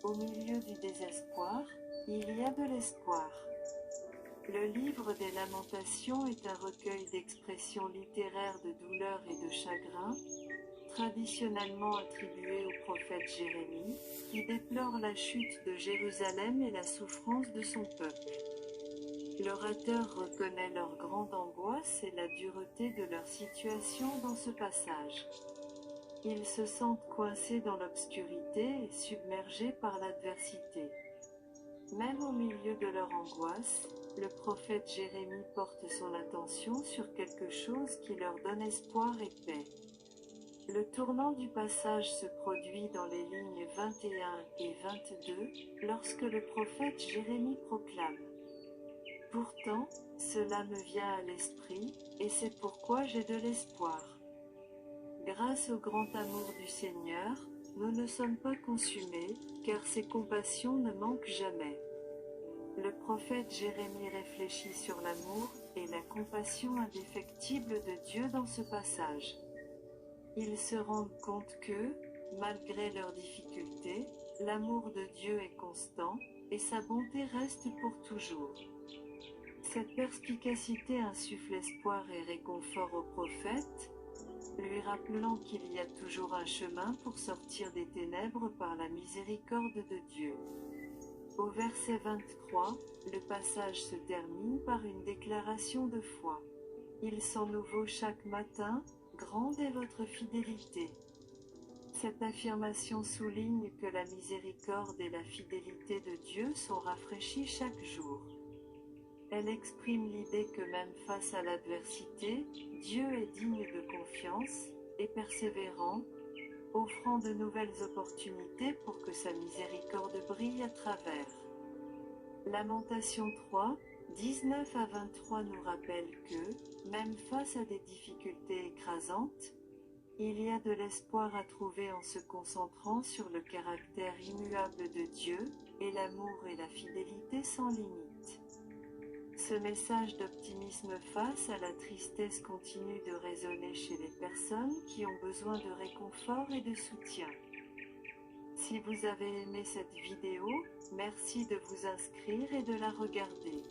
Au milieu du désespoir, il y a de l'espoir. Le livre des Lamentations est un recueil d'expressions littéraires de douleur et de chagrin, traditionnellement attribué au prophète Jérémie, qui déplore la chute de Jérusalem et la souffrance de son peuple. L'orateur reconnaît leur grande angoisse et la dureté de leur situation dans ce passage. Ils se sentent coincés dans l'obscurité et submergés par l'adversité. Même au milieu de leur angoisse, le prophète Jérémie porte son attention sur quelque chose qui leur donne espoir et paix. Le tournant du passage se produit dans les lignes 21 et 22, lorsque le prophète Jérémie proclame « Pourtant, cela me vient à l'esprit, et c'est pourquoi j'ai de l'espoir. Grâce au grand amour du Seigneur, nous ne sommes pas consumés, car ses compassions ne manquent jamais. » Le prophète Jérémie réfléchit sur l'amour et la compassion indéfectible de Dieu dans ce passage. Ils se rendent compte que, malgré leurs difficultés, l'amour de Dieu est constant, et sa bonté reste pour toujours. Cette perspicacité insuffle espoir et réconfort au prophète, lui rappelant qu'il y a toujours un chemin pour sortir des ténèbres par la miséricorde de Dieu. Au verset 23, le passage se termine par une déclaration de foi. « Ils sont nouveaux chaque matin, grande est votre fidélité. » Cette affirmation souligne que la miséricorde et la fidélité de Dieu sont rafraîchies chaque jour. Elle exprime l'idée que même face à l'adversité, Dieu est digne de confiance, et persévérant, offrant de nouvelles opportunités pour que sa miséricorde brille à travers. Lamentation 3, 19 à 23 nous rappelle que, même face à des difficultés écrasantes, il y a de l'espoir à trouver en se concentrant sur le caractère immuable de Dieu, et l'amour et la fidélité sans limite. Ce message d'optimisme face à la tristesse continue de résonner chez les personnes qui ont besoin de réconfort et de soutien. Si vous avez aimé cette vidéo, merci de vous inscrire et de la regarder.